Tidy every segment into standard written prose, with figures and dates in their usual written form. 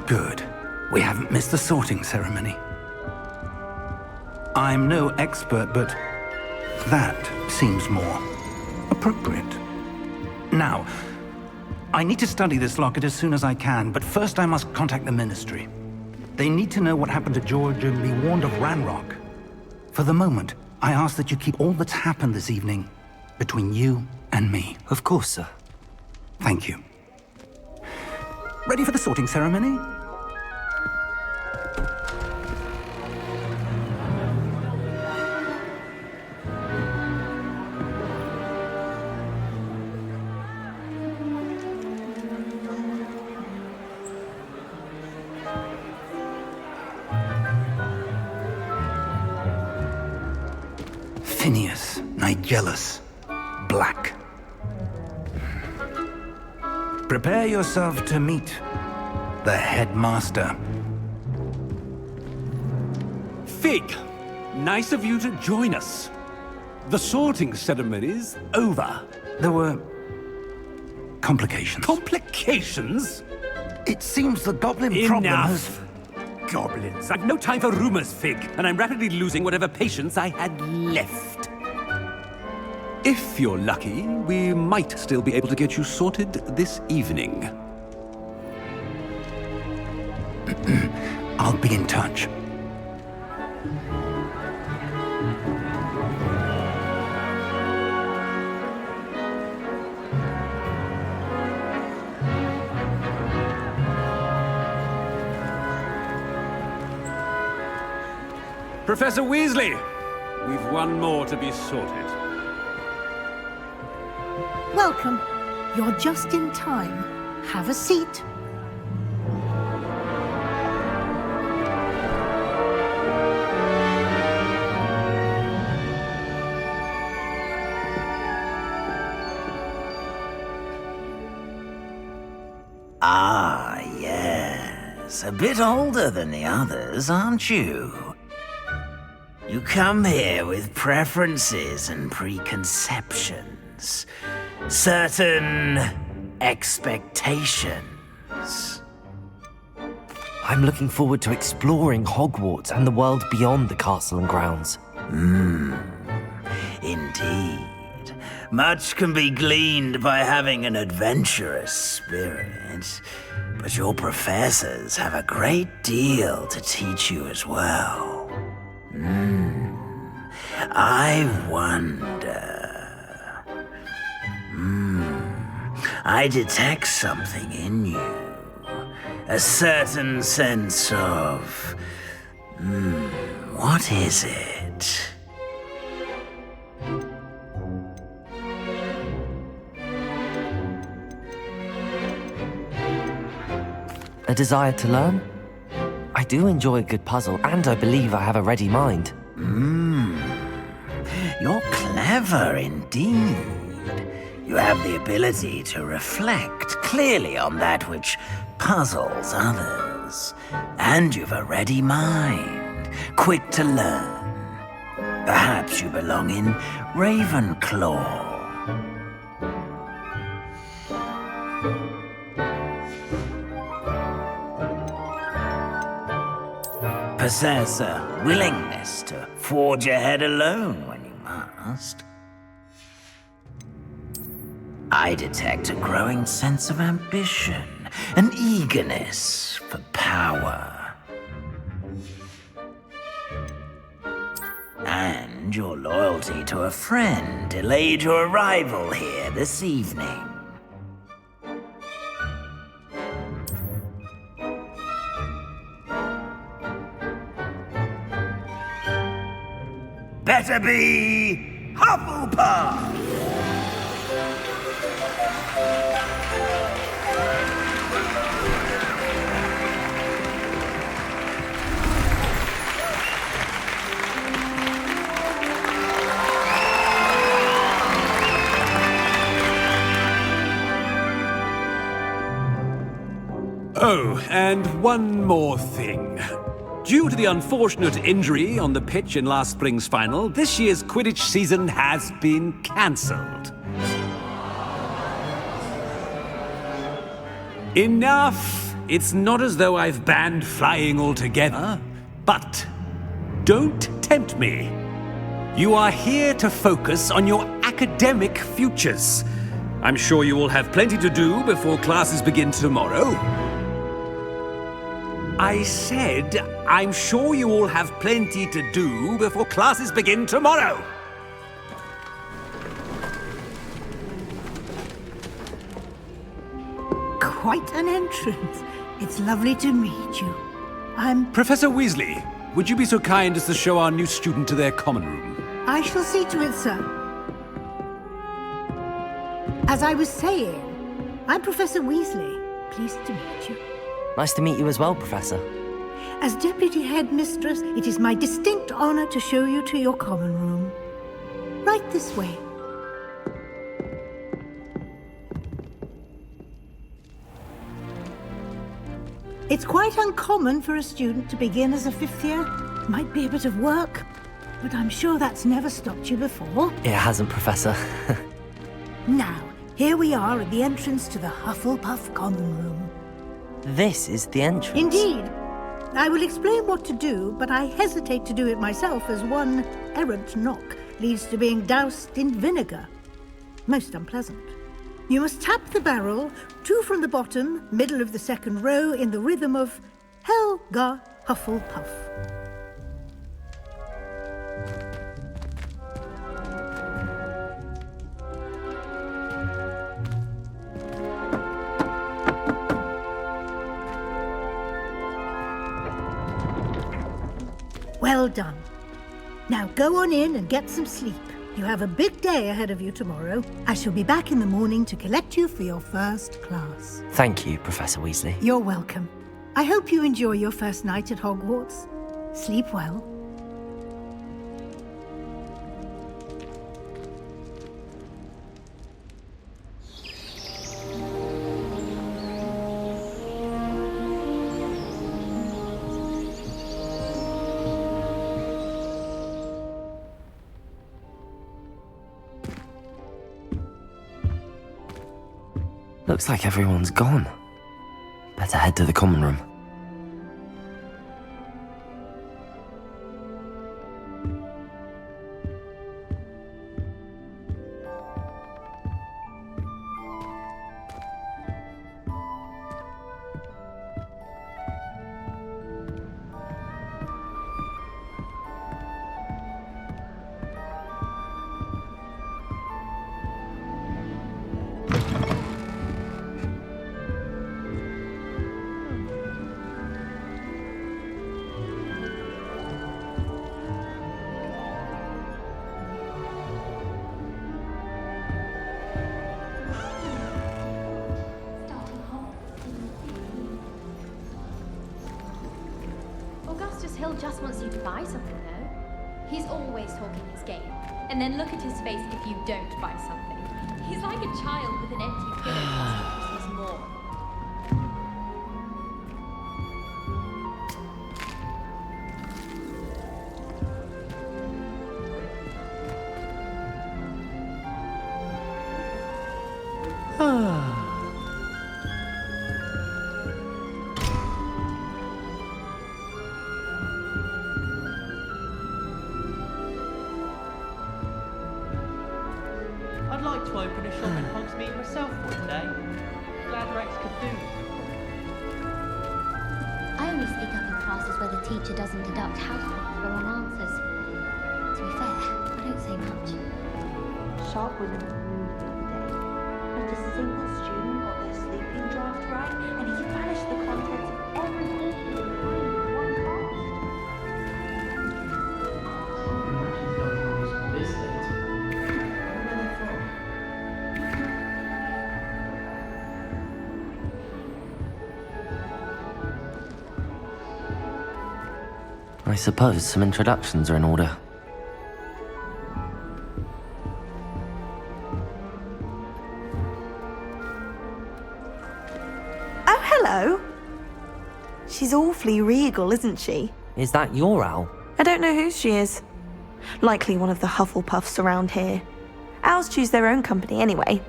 Good. We haven't missed the sorting ceremony. I'm no expert, but that seems more appropriate. Now, I need to study this locket as soon as I can, but first I must contact the Ministry. They need to know what happened to George and be warned of Ranrock. For the moment, I ask that you keep all that's happened this evening between you and me. Of course, sir. Thank you. Ready for the sorting ceremony? Phineas, Nigellus, Black. Prepare yourself to meet the headmaster. Fig, nice of you to join us. The sorting ceremony's over. There were complications. Complications? It seems the goblin problem has... Enough! Goblins. I've no time for rumors, Fig, and I'm rapidly losing whatever patience I had left. If you're lucky, we might still be able to get you sorted this evening. I'll be in touch. Professor Weasley, we've one more to be sorted. Welcome. You're just in time. Have a seat. Ah, yes. A bit older than the others, aren't you? You come here with preferences and preconceptions. Certain expectations. I'm looking forward to exploring Hogwarts and the world beyond the castle and grounds. Indeed. Much can be gleaned by having an adventurous spirit, but your professors have a great deal to teach you as well. I wonder... I detect something in you. A certain sense of... what is it? A desire to learn? I do enjoy a good puzzle, and I believe I have a ready mind. You're clever indeed. You have the ability to reflect clearly on that which puzzles others. And you've a ready mind, quick to learn. Perhaps you belong in Ravenclaw. Possess a willingness to forge ahead alone when you must. I detect a growing sense of ambition, an eagerness for power. And your loyalty to a friend delayed your arrival here this evening. Better be Hufflepuff! Oh, and one more thing. Due to the unfortunate injury on the pitch in last spring's final, this year's Quidditch season has been cancelled. Enough It's not as though I've banned flying altogether, but don't tempt me. You are here to focus on your academic futures. I'm sure you will have plenty to do before classes begin tomorrow. I said, I'm sure you all have plenty to do before classes begin tomorrow. Quite an entrance. It's lovely to meet you. Professor Weasley, would you be so kind as to show our new student to their common room? I shall see to it, sir. As I was saying, I'm Professor Weasley. Pleased to meet you. Nice to meet you as well, Professor. As Deputy Headmistress, it is my distinct honor to show you to your common room. Right this way. It's quite uncommon for a student to begin as a fifth year. Might be a bit of work, but I'm sure that's never stopped you before. It hasn't, Professor. Now, here we are at the entrance to the Hufflepuff common room. This is the entrance. Indeed. I will explain what to do, but I hesitate to do it myself as one errant knock leads to being doused in vinegar. Most unpleasant. You must tap the barrel, 2 from the bottom, middle of the second row, in the rhythm of Helga Hufflepuff. Well done. Now go on in and get some sleep. You have a big day ahead of you tomorrow. I shall be back in the morning to collect you for your first class. Thank you, Professor Weasley. You're welcome. I hope you enjoy your first night at Hogwarts. Sleep well. Looks like everyone's gone. Better head to the common room. Hill just wants you to buy something, though. He's always talking his game. And then look at his face if you don't buy something. He's like a child with an empty pillow asking for Christmas more. I'd like to open a shop in Hogsmeade myself one day. Glad Rex could do. I only speak up in classes where the teacher doesn't deduct Hufflepuff for the wrong answers. To be fair, I don't say much. Sharp was in the mood the other day. Not a single student got their sleeping draft right, and he vanished the contents of every book in one class. I suppose some introductions are in order. Oh, hello. She's awfully regal, isn't she? Is that your owl? I don't know who she is. Likely one of the Hufflepuffs around here. Owls choose their own company anyway.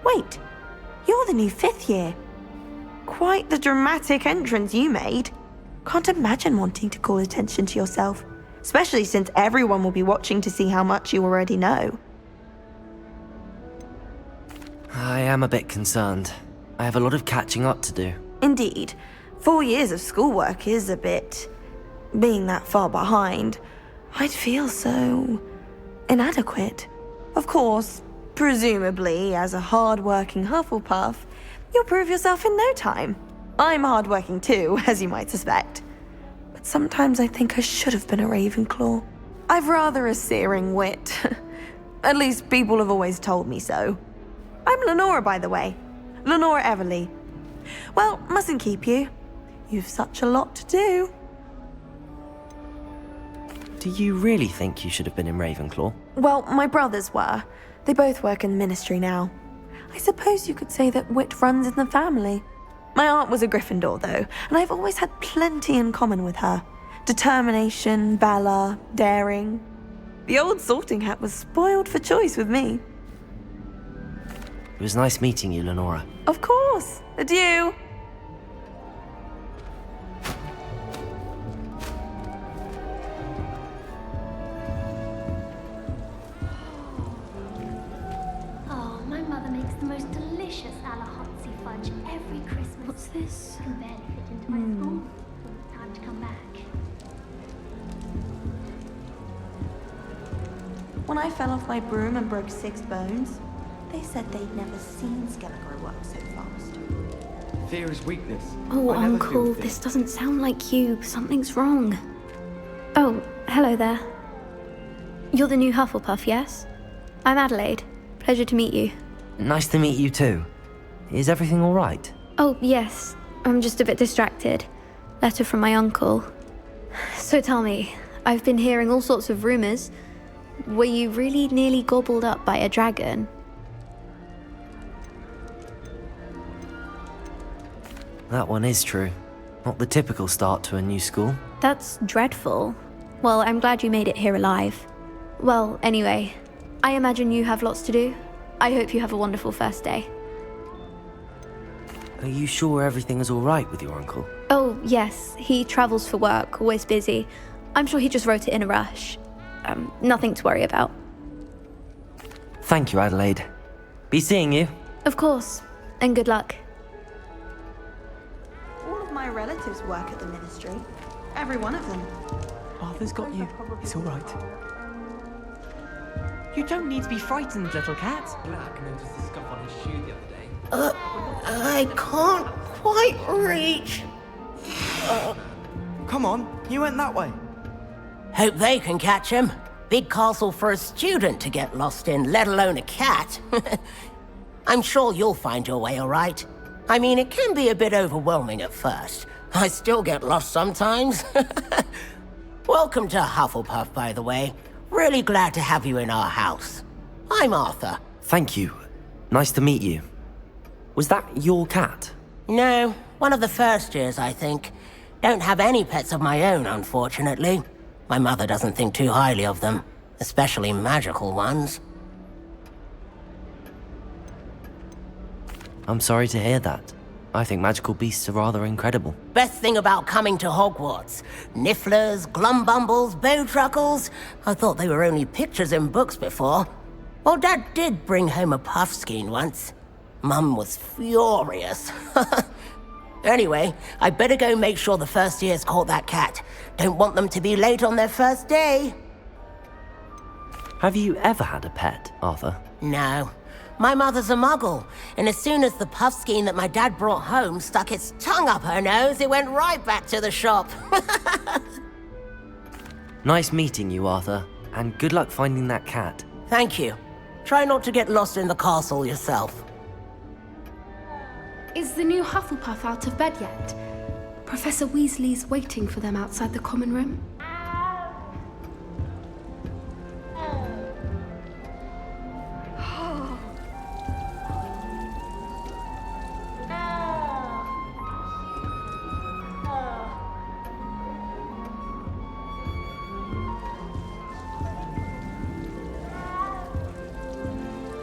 Wait, you're the new 5th year. quite the dramatic entrance you made. Can't imagine wanting to call attention to yourself, especially since everyone will be watching to see how much you already know. I am a bit concerned. I have a lot of catching up to do. Indeed, 4 years of schoolwork is a bit... Being that far behind, I'd feel so... inadequate. Of course, presumably, as a hard-working Hufflepuff, you'll prove yourself in no time. I'm hard-working too, as you might suspect. But sometimes I think I should have been a Ravenclaw. I've rather a searing wit. At least people have always told me so. I'm Lenora, by the way. Lenora Everly. Well, mustn't keep you. You've such a lot to do. Do you really think you should have been in Ravenclaw? Well, my brothers were. They both work in the ministry now. I suppose you could say that wit runs in the family. My aunt was a Gryffindor, though, and I've always had plenty in common with her. Determination, valor, daring. The old sorting hat was spoiled for choice with me. It was nice meeting you, Lenora. Of course. Adieu. Oh, my mother makes the most delicious Alahotsy fudge every Christmas. What's this? I can barely fit into my school. Time to come back. When I fell off my broom and broke 6 bones, they said they'd never seen Skeletor work so fast. Fear is weakness. Oh, I never feel Uncle, fear. this doesn't sound like you. Something's wrong. Oh, hello there. You're the new Hufflepuff, yes? I'm Adelaide. Pleasure to meet you. Nice to meet you too. Is everything all right? Oh, yes. I'm just a bit distracted. Letter from my uncle. So tell me, I've been hearing all sorts of rumors. Were you really nearly gobbled up by a dragon? That one is true. Not the typical start to a new school. That's dreadful. Well, I'm glad you made it here alive. Well, anyway, I imagine you have lots to do. I hope you have a wonderful first day. Are you sure everything is all right with your uncle? Oh, yes. He travels for work, always busy. I'm sure he just wrote it in a rush. Nothing to worry about. Thank you, Adelaide. Be seeing you. Of course. And good luck. All of my relatives work at the ministry. Every one of them. Arthur's got you. It's all right. You don't need to be frightened, little cat. Black noticed the scuff on his shoe the other day. I can't quite reach. Come on, you went that way. Hope they can catch him. Big castle for a student to get lost in, let alone a cat. I'm sure you'll find your way all right. I mean, it can be a bit overwhelming at first. I still get lost sometimes. Welcome to Hufflepuff, by the way. Really glad to have you in our house. I'm Arthur. Thank you. Nice to meet you. Was that your cat? No, one of the first years, I think. Don't have any pets of my own, unfortunately. My mother doesn't think too highly of them, especially magical ones. I'm sorry to hear that. I think magical beasts are rather incredible. Best thing about coming to Hogwarts. Nifflers, Glumbumbles, Bowtruckles. I thought they were only pictures in books before. Well, Dad did bring home a Puffskein once. Mum was furious. Anyway, I better go make sure the first years caught that cat. Don't want them to be late on their first day. Have you ever had a pet, Arthur? No. My mother's a muggle, and as soon as the Puffskein that my dad brought home stuck its tongue up her nose, it went right back to the shop. Nice meeting you, Arthur, and good luck finding that cat. Thank you. Try not to get lost in the castle yourself. Is the new Hufflepuff out of bed yet? Professor Weasley's waiting for them outside the common room.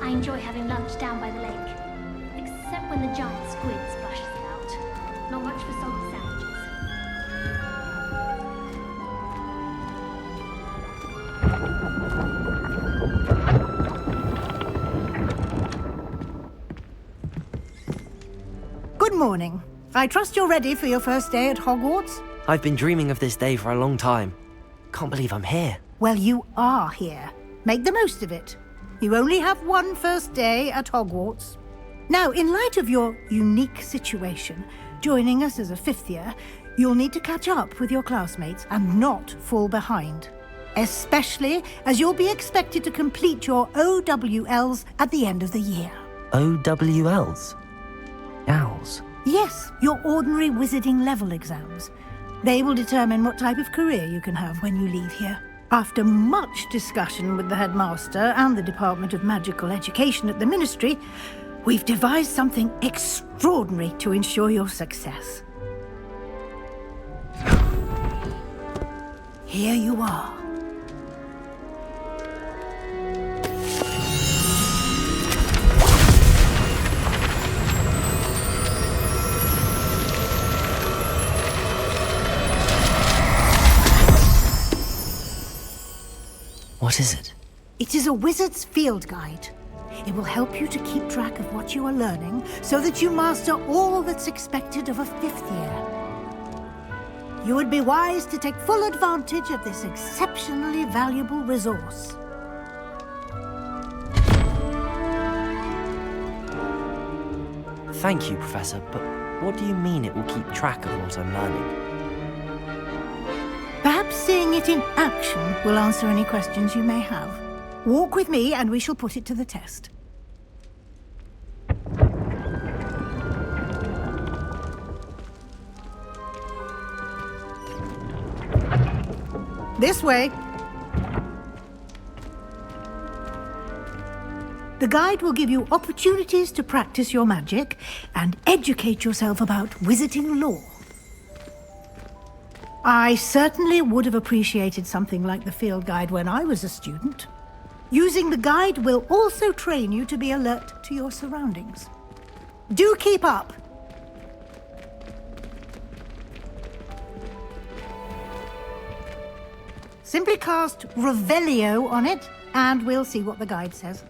I enjoy having lunch down by the lake. Except when the giant squid splashes it out. Not much for soggy sandwiches. Good morning. I trust you're ready for your first day at Hogwarts? I've been dreaming of this day for a long time. Can't believe I'm here. Well, you are here. Make the most of it. You only have one first day at Hogwarts. Now, in light of your unique situation, joining us as a fifth year, you'll need to catch up with your classmates and not fall behind. Especially as you'll be expected to complete your OWLs at the end of the year. OWLs? Owls? Yes, your ordinary wizarding level exams. They will determine what type of career you can have when you leave here. After much discussion with the headmaster and the Department of Magical Education at the Ministry, we've devised something extraordinary to ensure your success. Here you are. What is it? It is a wizard's field guide. It will help you to keep track of what you are learning so that you master all that's expected of a fifth year. You would be wise to take full advantage of this exceptionally valuable resource. Thank you, Professor, but what do you mean it will keep track of what I'm learning? Perhaps seeing it in action will answer any questions you may have. Walk with me and we shall put it to the test. This way. The guide will give you opportunities to practice your magic and educate yourself about wizarding lore. I certainly would have appreciated something like the field guide when I was a student. Using the guide will also train you to be alert to your surroundings. Do keep up! Simply cast Revelio on it, and we'll see what the guide says.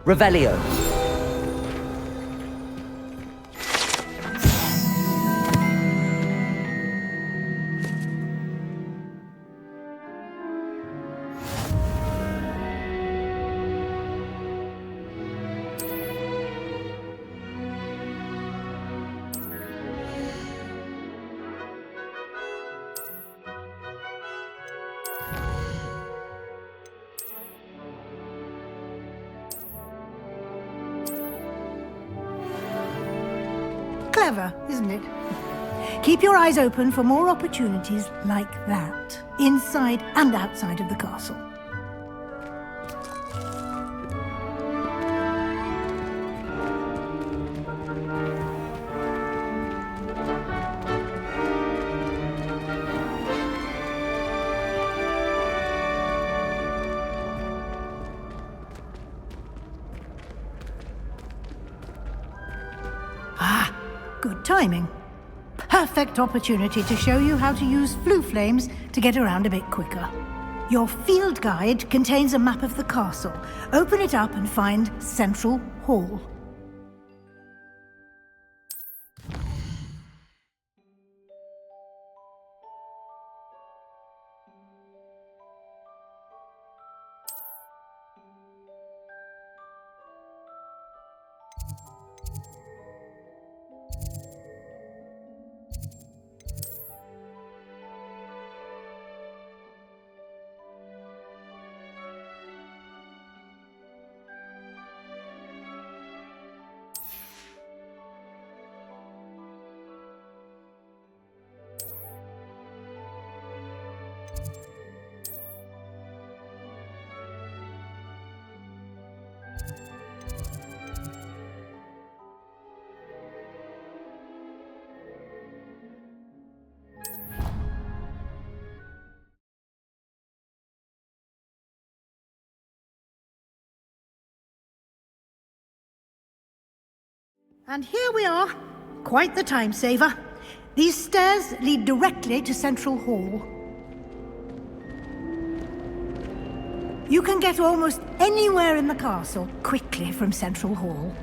Revelio. Clever, isn't it? Keep your eyes open for more opportunities like that, inside and outside of the castle. Good timing. Perfect opportunity to show you how to use flue flames to get around a bit quicker. Your field guide contains a map of the castle. Open it up and find Central Hall. And here we are. Quite the time saver. These stairs lead directly to Central Hall. You can get almost anywhere in the castle quickly from Central Hall.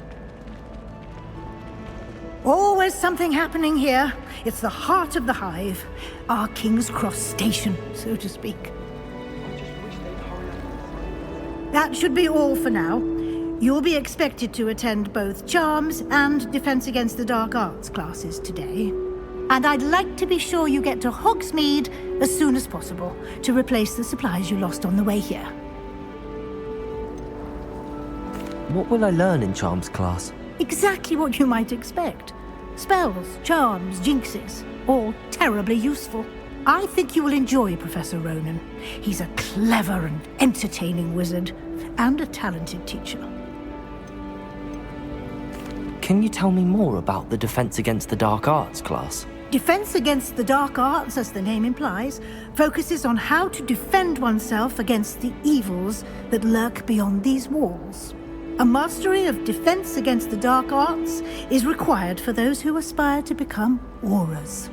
Always something happening here. It's the heart of the hive. Our King's Cross station, so to speak. That should be all for now. You'll be expected to attend both Charms and Defense Against the Dark Arts classes today. And I'd like to be sure you get to Hogsmeade as soon as possible to replace the supplies you lost on the way here. What will I learn in Charms class? Exactly what you might expect. Spells, charms, jinxes, all terribly useful. I think you will enjoy Professor Ronan. He's a clever and entertaining wizard, and a talented teacher. Can you tell me more about the Defense Against the Dark Arts class? Defense Against the Dark Arts, as the name implies, focuses on how to defend oneself against the evils that lurk beyond these walls. A mastery of Defense Against the Dark Arts is required for those who aspire to become Aurors.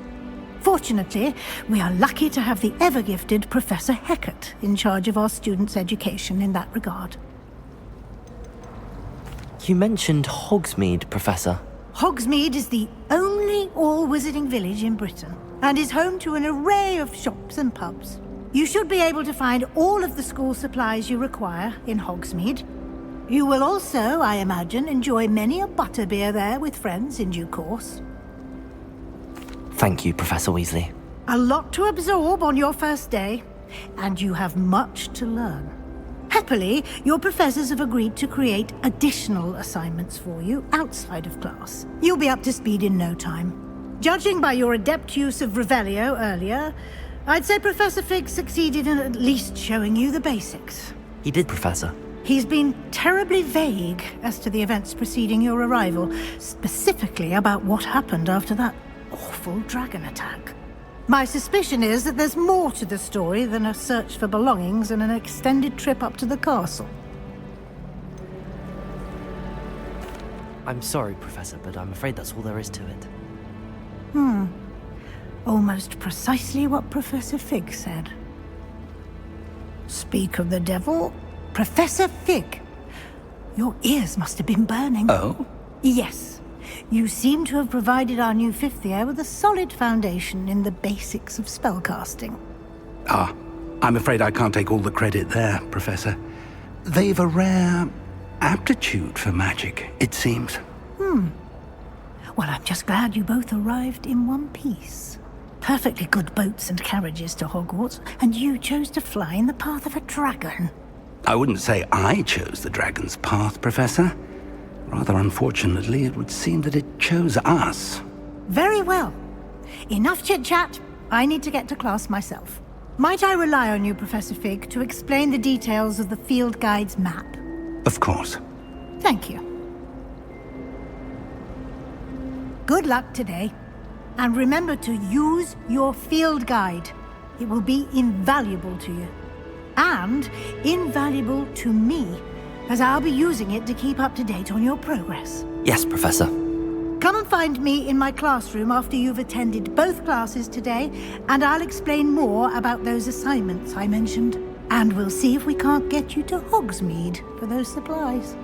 Fortunately, we are lucky to have the ever-gifted Professor Hecat in charge of our students' education in that regard. You mentioned Hogsmeade, Professor. Hogsmeade is the only all-wizarding village in Britain, and is home to an array of shops and pubs. You should be able to find all of the school supplies you require in Hogsmeade. You will also, I imagine, enjoy many a butterbeer there with friends in due course. Thank you, Professor Weasley. A lot to absorb on your first day, and you have much to learn. Happily, your professors have agreed to create additional assignments for you outside of class. You'll be up to speed in no time. Judging by your adept use of Revelio earlier, I'd say Professor Fig succeeded in at least showing you the basics. He did, Professor. He's been terribly vague as to the events preceding your arrival, specifically about what happened after that awful dragon attack. My suspicion is that there's more to the story than a search for belongings and an extended trip up to the castle. I'm sorry, Professor, but I'm afraid that's all there is to it. Almost precisely what Professor Fig said. Speak of the devil, Professor Fig. Your ears must have been burning. Oh? Yes. You seem to have provided our new fifth year with a solid foundation in the basics of spellcasting. Ah, I'm afraid I can't take all the credit there, Professor. They've a rare aptitude for magic, it seems. Well, I'm just glad you both arrived in one piece. Perfectly good boats and carriages to Hogwarts, and you chose to fly in the path of a dragon. I wouldn't say I chose the dragon's path, Professor. Rather unfortunately, it would seem that it chose us. Very well. Enough chit-chat. I need to get to class myself. Might I rely on you, Professor Fig, to explain the details of the field guide's map? Of course. Thank you. Good luck today. And remember to use your field guide. It will be invaluable to you. And invaluable to me, as I'll be using it to keep up to date on your progress. Yes, Professor. Come and find me in my classroom after you've attended both classes today, and I'll explain more about those assignments I mentioned. And we'll see if we can't get you to Hogsmeade for those supplies.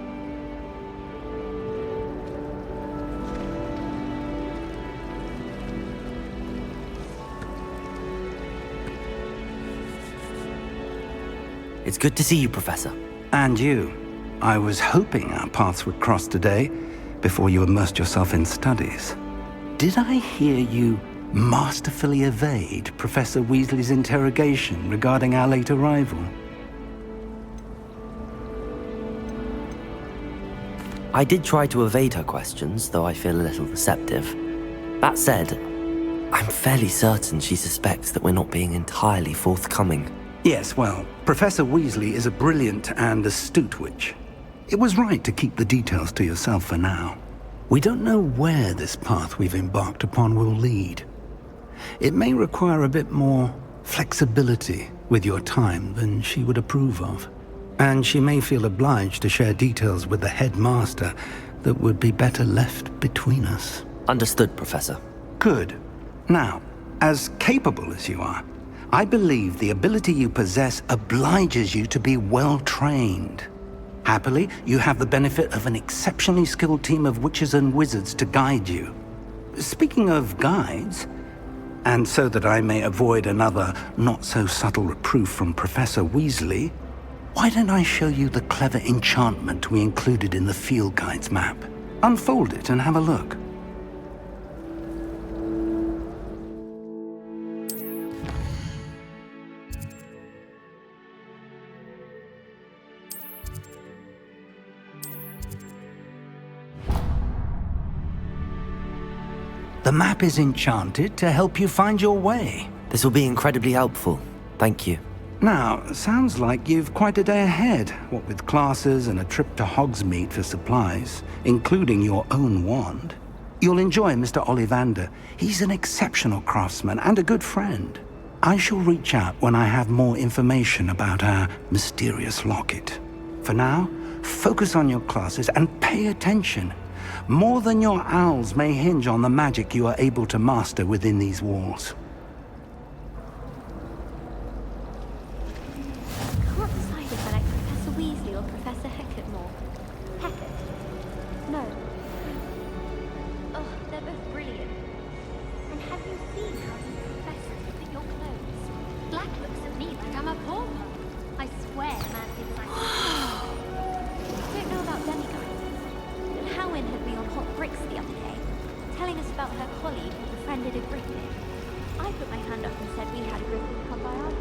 It's good to see you, Professor. And you. I was hoping our paths would cross today, before you immersed yourself in studies. Did I hear you masterfully evade Professor Weasley's interrogation regarding our late arrival? I did try to evade her questions, though I feel a little receptive. That said, I'm fairly certain she suspects that we're not being entirely forthcoming. Yes, well, Professor Weasley is a brilliant and astute witch. It was right to keep the details to yourself for now. We don't know where this path we've embarked upon will lead. It may require a bit more flexibility with your time than she would approve of. And she may feel obliged to share details with the headmaster that would be better left between us. Understood, Professor. Good. Now, as capable as you are, I believe the ability you possess obliges you to be well trained. Happily, you have the benefit of an exceptionally skilled team of witches and wizards to guide you. Speaking of guides, and so that I may avoid another not-so-subtle reproof from Professor Weasley, why don't I show you the clever enchantment we included in the field guide's map? Unfold it and have a look. The map is enchanted to help you find your way. This will be incredibly helpful. Thank you. Now, sounds like you've quite a day ahead, what with classes and a trip to Hogsmeade for supplies, including your own wand. You'll enjoy Mr. Ollivander. He's an exceptional craftsman and a good friend. I shall reach out when I have more information about our mysterious locket. For now, focus on your classes and pay attention. More than your owls may hinge on the magic you are able to master within these walls. I can't decide if I like Professor Weasley or Professor Hecat more. Hecat? No. Oh, they're both brilliant. And have you seen how these professors look at your clothes? Black looks at me like I'm a pauper. I swear, man, thinks I'm... I don't know about demiguises, but Howin had me on hot bricks the other day, telling us about her colleague who befriended a Griffin. I put my hand up and said we had a Griffin come by our